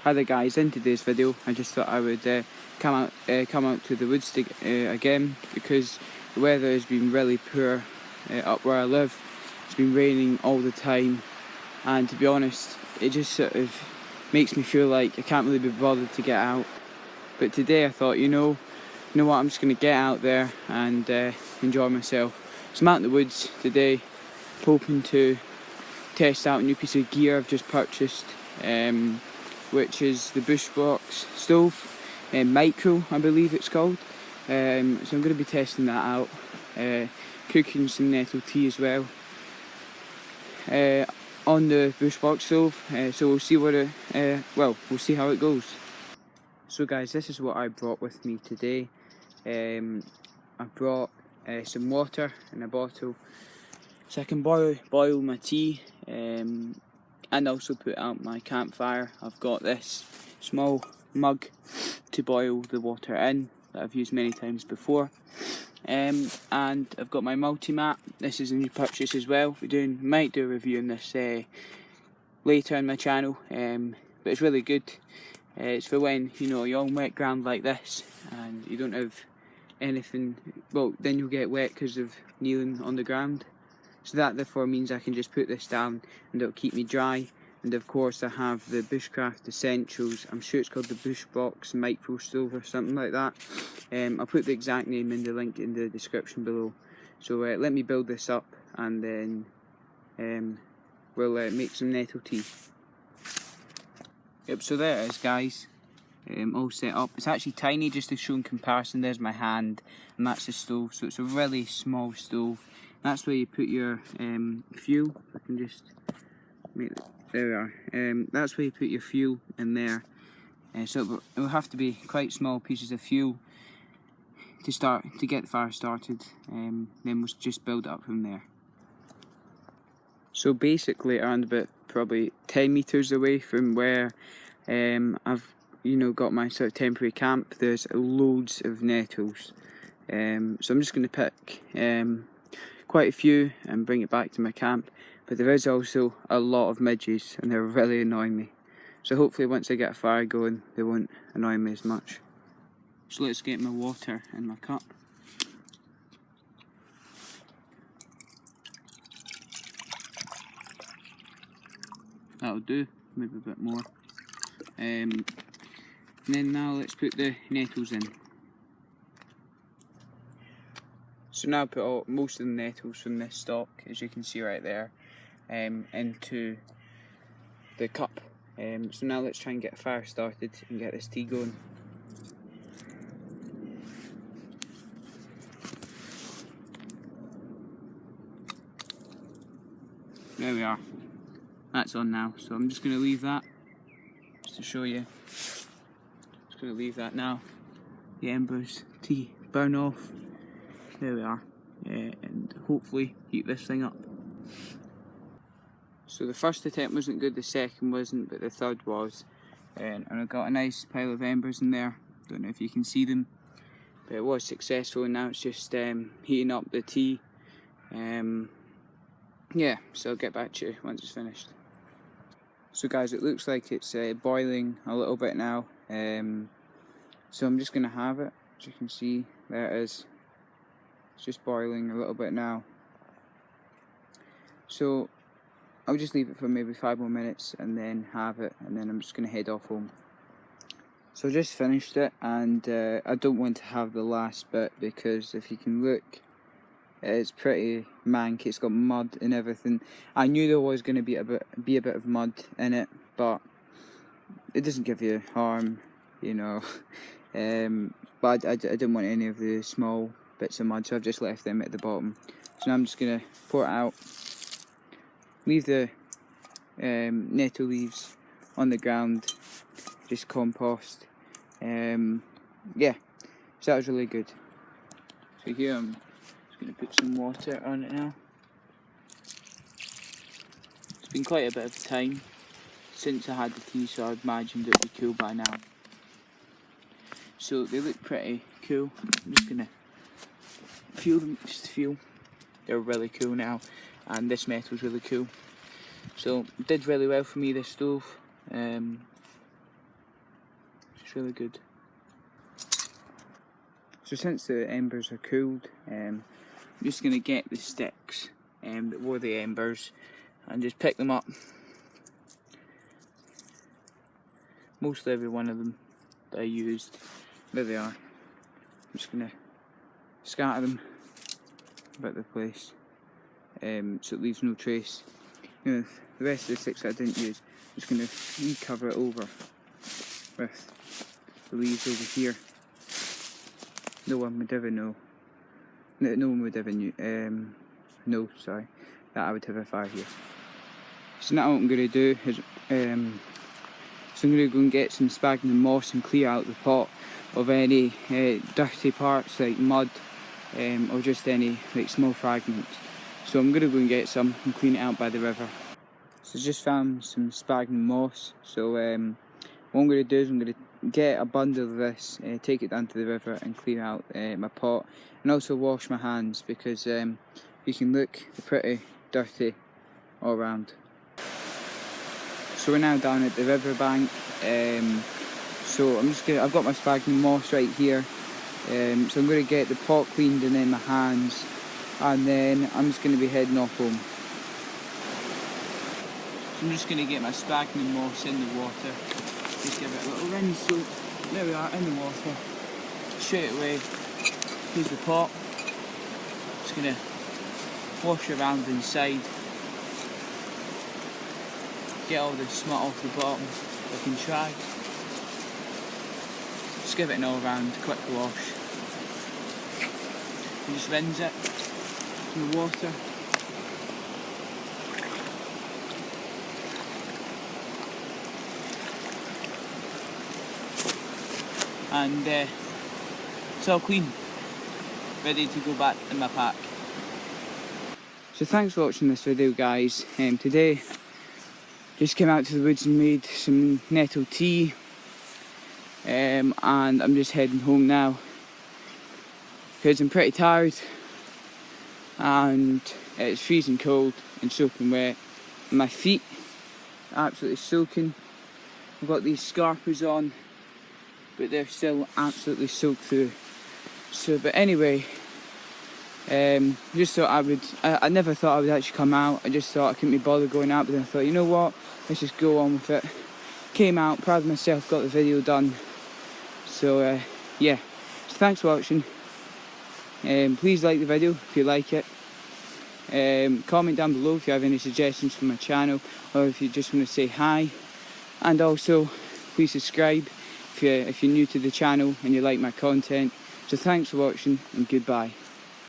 Hi there guys, in today's video I just thought I would come out to the woods again, because the weather has been really poor up where I live. It's been raining all the time, and to be honest it just sort of makes me feel like I can't really be bothered to get out. But today I thought, you know what, I'm just going to get out there and enjoy myself. So I'm out in the woods today, hoping to test out a new piece of gear I've just purchased, which is the Bushbox stove, micro I believe it's called. So I'm going to be testing that out, cooking some nettle tea as well on the Bushbox stove. So we'll see what we'll see how it goes. So guys, this is what I brought with me today. I brought some water in a bottle so I can boil my tea, and also put out my campfire. I've got this small mug to boil the water in that I've used many times before, and I've got my multi-mat. This is a new purchase as well. Might do a review on this later on my channel, but it's really good. It's for when you're on wet ground like this and you don't have anything. Well, then you'll get wet because of kneeling on the ground. So that therefore means I can just put this down and it'll keep me dry. And of course I have the Bushcraft Essentials. I'm sure it's called the Bushbox Micro Stove or something like that. I'll put the exact name in the link in the description below. So let me build this up, and then we'll make some nettle tea. Yep, so there it is guys, all set up. It's actually tiny, just to show in comparison. There's my hand, and that's the stove. So it's a really small stove. That's where you put your fuel. If I can just make it, there we are. That's where you put your fuel in there. So it will have to be quite small pieces of fuel to get the fire started. Then we'll just build it up from there. So basically, around about probably 10 meters away from where I've got my sort of temporary camp, there's loads of nettles. So I'm just going to pick quite a few and bring it back to my camp. But there is also a lot of midges, and they're really annoying me. So hopefully once I get a fire going, they won't annoy me as much. So let's get my water in my cup. That'll do, maybe a bit more. And then now let's put the nettles in. So now I put most of the nettles from this stock, as you can see right there, into the cup. So now let's try and get a fire started and get this tea going. There we are. That's on now, so I'm just going to leave that, just to show you. Just going to leave that now. The embers, tea, burn off. There we are, and hopefully heat this thing up. So the first attempt wasn't good, the second wasn't, but the third was. And I got a nice pile of embers in there. Don't know if you can see them, but it was successful, and now it's just heating up the tea. Yeah, so I'll get back to you once it's finished. So guys, it looks like it's boiling a little bit now, so I'm just going to have it. As you can see, there it is. It's just boiling a little bit now. So I'll just leave it for maybe 5 more minutes and then have it, and then I'm just going to head off home. So I just finished it, and I don't want to have the last bit, because if you can look, it's pretty manky. It's got mud and everything. I knew there was going to be a bit of mud in it, but it doesn't give you harm, But I didn't want any of the small bits of mud, so I've just left them at the bottom. So now I'm just going to pour it out, leave the nettle leaves on the ground, just compost. Yeah, so that was really good. So here I'm going to put some water on it now. It's been quite a bit of time since I had the tea, so I imagined it would be cool by now. So they look pretty cool. I'm just going to feel them, they're really cool now, and this metal's really cool. So it did really well for me, this stove. It's really good. So since the embers are cooled, I'm just going to get the sticks that were the embers and just pick them up. Mostly every one of them that I used. There they are. I'm just going to scatter them about the place so it leaves no trace. You know, the rest of the sticks that I didn't use, I'm just going to re-cover it over with the leaves over here. No one would ever know. No one would ever know, sorry, that I would have a fire here. So now what I'm going to do is, so I'm going to go and get some sphagnum moss and clear out the pot of any dirty parts like mud or just any like small fragments. So I'm going to go and get some and clean it out by the river. So I just found some sphagnum moss. So what I'm going to do is I'm going to get a bundle of this, take it down to the river and clean out my pot, and also wash my hands because you can look pretty dirty all around. So we're now down at the river bank. So I've got my sphagnum moss right here. So I'm going to get the pot cleaned and then my hands, and then I'm just going to be heading off home. So I'm just going to get my sphagnum moss in the water. Just give it a little rinse. So there we are in the water. Straight away, here's the pot. Just going to wash around inside. Get all the smut off the bottom if I can try. Just give it an all round quick wash. And just rinse it in the water. And it's all clean, ready to go back in my pack. So thanks for watching this video, guys. Today just came out to the woods and made some nettle tea, and I'm just heading home now because I'm pretty tired and it's freezing cold and soaking wet. My feet are absolutely soaking. I've got these scarpers on, but they're still absolutely soaked through. So, but anyway, just thought I never thought I would actually come out. I just thought I couldn't be bothered going out, but then I thought, you know what, let's just go on with it. Came out, proud of myself, got the video done. So yeah, so thanks for watching. Please like the video if you like it. Comment down below if you have any suggestions for my channel, or if you just want to say hi. And also, please subscribe if you're new to the channel and you like my content. So thanks for watching and goodbye.